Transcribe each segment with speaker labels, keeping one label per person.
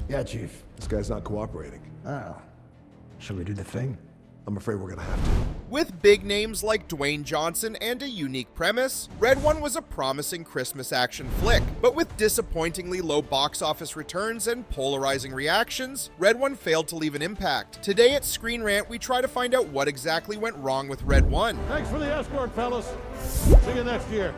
Speaker 1: Yeah, Chief.
Speaker 2: This guy's not cooperating.
Speaker 1: Oh. Shall we do the thing?
Speaker 2: I'm afraid we're gonna have to.
Speaker 3: With big names like Dwayne Johnson and a unique premise, Red One was a promising Christmas action flick, but with disappointingly low box office returns and polarizing reactions, Red One failed to leave an impact. Today at ScreenRant, we try to find out what exactly went wrong with Red One.
Speaker 4: Thanks for the escort, fellas. See you next year.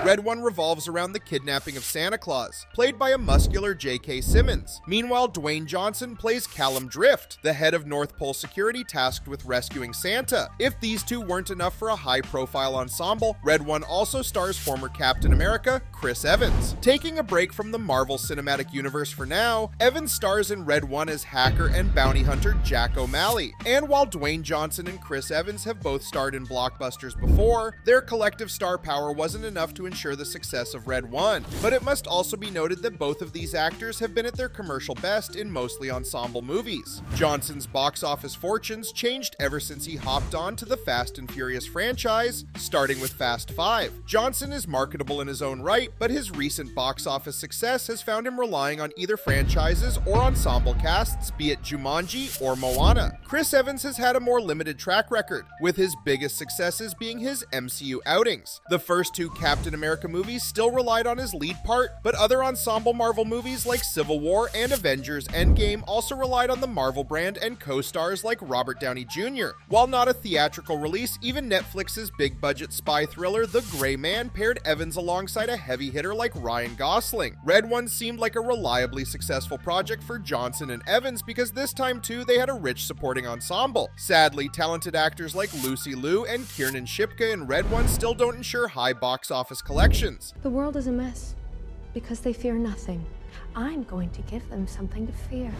Speaker 3: Red One revolves around the kidnapping of Santa Claus, played by a muscular JK Simmons. Meanwhile, Dwayne Johnson plays Callum Drift, the head of North Pole Security tasked with rescuing Santa. If these two weren't enough for a high-profile ensemble, Red One also stars former Captain America, Chris Evans. Taking a break from the Marvel Cinematic Universe for now, Evans stars in Red One as hacker and bounty hunter Jack O'Malley. And while Dwayne Johnson and Chris Evans have both starred in blockbusters before, their collective star power wasn't enough to ensure the success of Red One. But it must also be noted that both of these actors have been at their commercial best in mostly ensemble movies. Johnson's box office fortunes changed ever since he hopped on to the Fast and Furious franchise, starting with Fast 5. Johnson is marketable in his own right, but his recent box office success has found him relying on either franchises or ensemble casts, be it Jumanji or Moana. Chris Evans has had a more limited track record, with his biggest successes being his MCU outings. The first two Captain America movies still relied on his lead part, but other ensemble Marvel movies like Civil War and Avengers Endgame also relied on the Marvel brand and co-stars like Robert Downey Jr. While not a theatrical release, even Netflix's big-budget spy thriller The Gray Man paired Evans alongside a heavy hitter like Ryan Gosling. Red One seemed like a reliably successful project for Johnson and Evans because this time too they had a rich supporting ensemble. Sadly, talented actors like Lucy Liu and Kiernan Shipka in Red One still don't ensure high box office collections.
Speaker 5: The world is a mess because they fear nothing. I'm going to give them something to fear.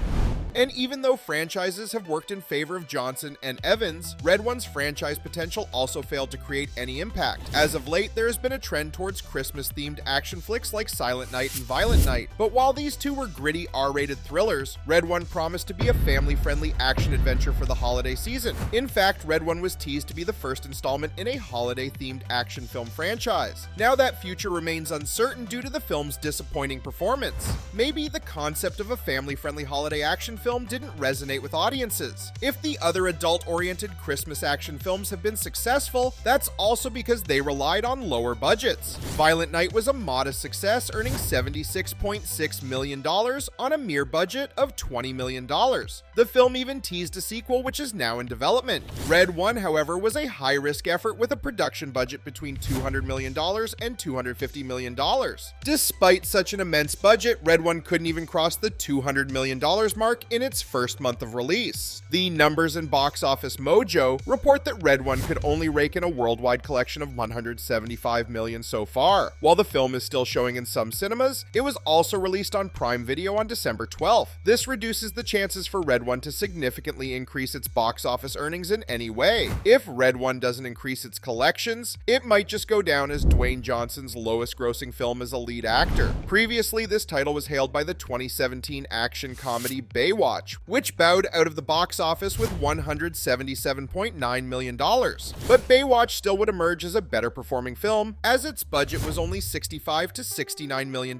Speaker 3: And even though franchises have worked in favor of Johnson and Evans, Red One's franchise potential also failed to create any impact. As of late, there has been a trend towards Christmas-themed action flicks like Silent Night and Violent Night. But while these two were gritty R-rated thrillers, Red One promised to be a family-friendly action adventure for the holiday season. In fact, Red One was teased to be the first installment in a holiday-themed action film franchise. Now that future remains uncertain due to the film's disappointing performance. Maybe the concept of a family-friendly holiday action film didn't resonate with audiences. If the other adult-oriented Christmas action films have been successful, that's also because they relied on lower budgets. Violent Night was a modest success, earning $76.6 million on a mere budget of $20 million. The film even teased a sequel, which is now in development. Red One, however, was a high-risk effort with a production budget between $200 million and $250 million. Despite such an immense budget, Red One couldn't even cross the $200 million mark in its first month of release. The Numbers and Box Office Mojo report that Red One could only rake in a worldwide collection of $175 million so far. While the film is still showing in some cinemas, it was also released on Prime Video on December 12th. This reduces the chances for Red One to significantly increase its box office earnings in any way. If Red One doesn't increase its collections, it might just go down as Dwayne Johnson's lowest grossing film as a lead actor. Previously, this title was hailed by the 2017 action comedy Baywatch, which bowed out of the box office with $177.9 million. But Baywatch still would emerge as a better performing film, as its budget was only $65 to $69 million.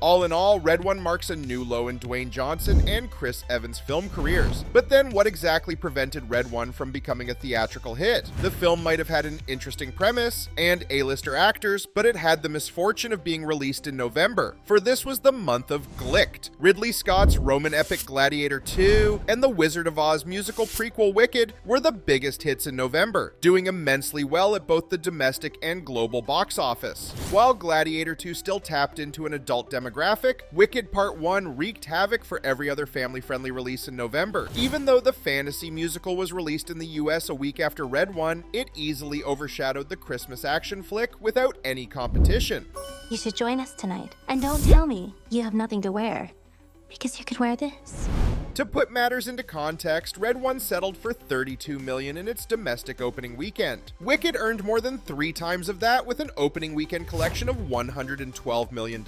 Speaker 3: All in all, Red One marks a new low in Dwayne Johnson and Chris Evans' film careers. But then what exactly prevented Red One from becoming a theatrical hit? The film might have had an interesting premise and A-lister actors, but it had the misfortune of being released in November, for this was the month of Glicked. Ridley Scott's Roman epic Gladiator 2 and the Wizard of Oz musical prequel Wicked were the biggest hits in November, doing immensely well at both the domestic and global box office. While Gladiator 2 still tapped into an adult demographic, Wicked Part 1 wreaked havoc for every other family-friendly release in November. Even though the fantasy musical was released in the US a week after Red One, it easily overshadowed the Christmas action flick without any competition.
Speaker 6: You should join us tonight. And don't tell me you have nothing to wear, because you could wear this.
Speaker 3: To put matters into context, Red One settled for $32 million in its domestic opening weekend. Wicked earned more than 3 times of that with an opening weekend collection of $112 million.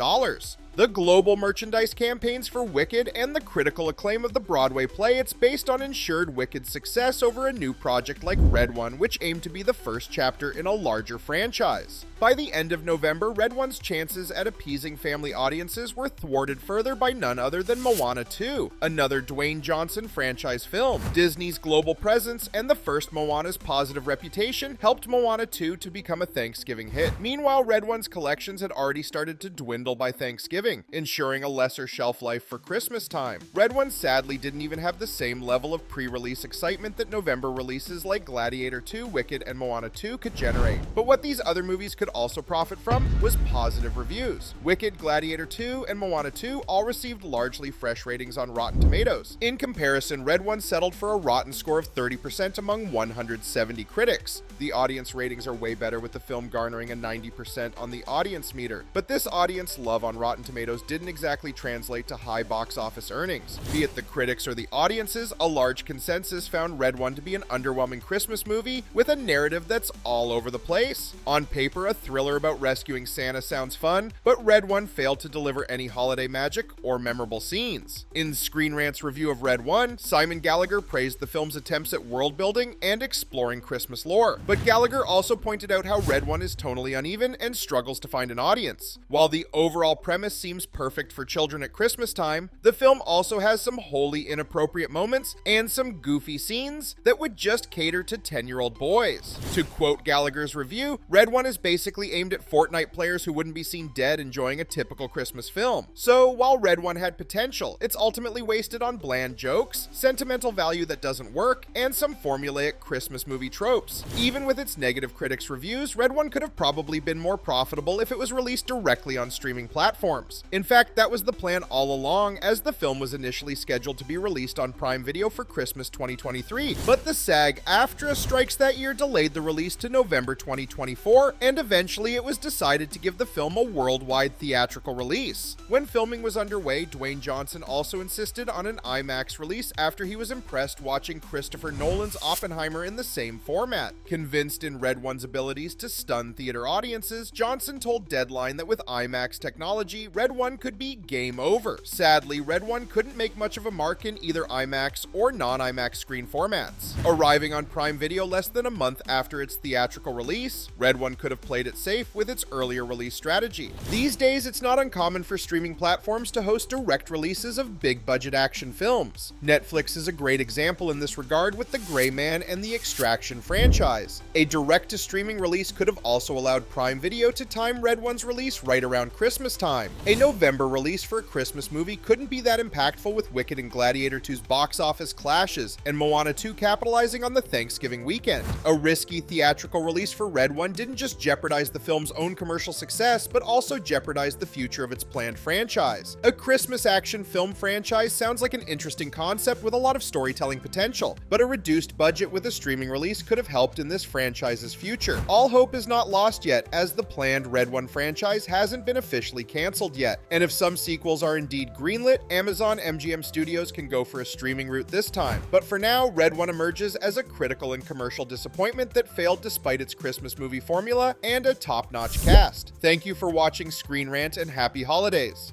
Speaker 3: The global merchandise campaigns for Wicked and the critical acclaim of the Broadway play it's based on ensured Wicked's success over a new project like Red One, which aimed to be the first chapter in a larger franchise. By the end of November, Red One's chances at appeasing family audiences were thwarted further by none other than Moana 2, another Dwayne Johnson franchise film. Disney's global presence and the first Moana's positive reputation helped Moana 2 to become a Thanksgiving hit. Meanwhile, Red One's collections had already started to dwindle by Thanksgiving, ensuring a lesser shelf life for Christmas time. Red One sadly didn't even have the same level of pre-release excitement that November releases like Gladiator 2, Wicked, and Moana 2 could generate. But what these other movies could also profit from was positive reviews. Wicked, Gladiator 2, and Moana 2 all received largely fresh ratings on Rotten Tomatoes. In comparison, Red One settled for a rotten score of 30% among 170 critics. The audience ratings are way better, with the film garnering a 90% on the audience meter. But this audience love on Rotten Tomatoes didn't exactly translate to high box office earnings. Be it the critics or the audiences, a large consensus found Red One to be an underwhelming Christmas movie with a narrative that's all over the place. On paper, a thriller about rescuing Santa sounds fun, but Red One failed to deliver any holiday magic or memorable scenes. In ScreenRant's review of Red One, Simon Gallagher praised the film's attempts at world building and exploring Christmas lore, but Gallagher also pointed out how Red One is tonally uneven and struggles to find an audience. While the overall premise seems perfect for children at Christmas time, the film also has some wholly inappropriate moments and some goofy scenes that would just cater to 10-year-old boys. To quote Gallagher's review, Red One is basically aimed at Fortnite players who wouldn't be seen dead enjoying a typical Christmas film. So while Red One had potential, it's ultimately wasted on bland jokes, sentimental value that doesn't work, and some formulaic Christmas movie tropes. Even with its negative critics' reviews, Red One could have probably been more profitable if it was released directly on streaming platforms. In fact, that was the plan all along, as the film was initially scheduled to be released on Prime Video for Christmas 2023, but the SAG-AFTRA strikes that year delayed the release to November 2024, and eventually it was decided to give the film a worldwide theatrical release. When filming was underway, Dwayne Johnson also insisted on an IMAX release after he was impressed watching Christopher Nolan's Oppenheimer in the same format. Convinced in Red One's abilities to stun theater audiences, Johnson told Deadline that with IMAX technology, Red One could be game over. Sadly, Red One couldn't make much of a mark in either IMAX or non-IMAX screen formats. Arriving on Prime Video less than a month after its theatrical release, Red One could have played it safe with its earlier release strategy. These days, it's not uncommon for streaming platforms to host direct releases of big-budget action films. Netflix is a great example in this regard with The Gray Man and the Extraction franchise. A direct-to-streaming release could have also allowed Prime Video to time Red One's release right around Christmas time. A November release for a Christmas movie couldn't be that impactful with Wicked and Gladiator 2's box office clashes, and Moana 2 capitalizing on the Thanksgiving weekend. A risky theatrical release for Red One didn't just jeopardize the film's own commercial success, but also jeopardized the future of its planned franchise. A Christmas action film franchise sounds like an interesting concept with a lot of storytelling potential, but a reduced budget with a streaming release could have helped in this franchise's future. All hope is not lost yet, as the planned Red One franchise hasn't been officially canceled yet, and if some sequels are indeed greenlit, Amazon MGM Studios can go for a streaming route this time. But for now, Red One emerges as a critical and commercial disappointment that failed despite its Christmas movie formula and a top-notch cast. Thank you for watching Screen Rant, and happy holidays.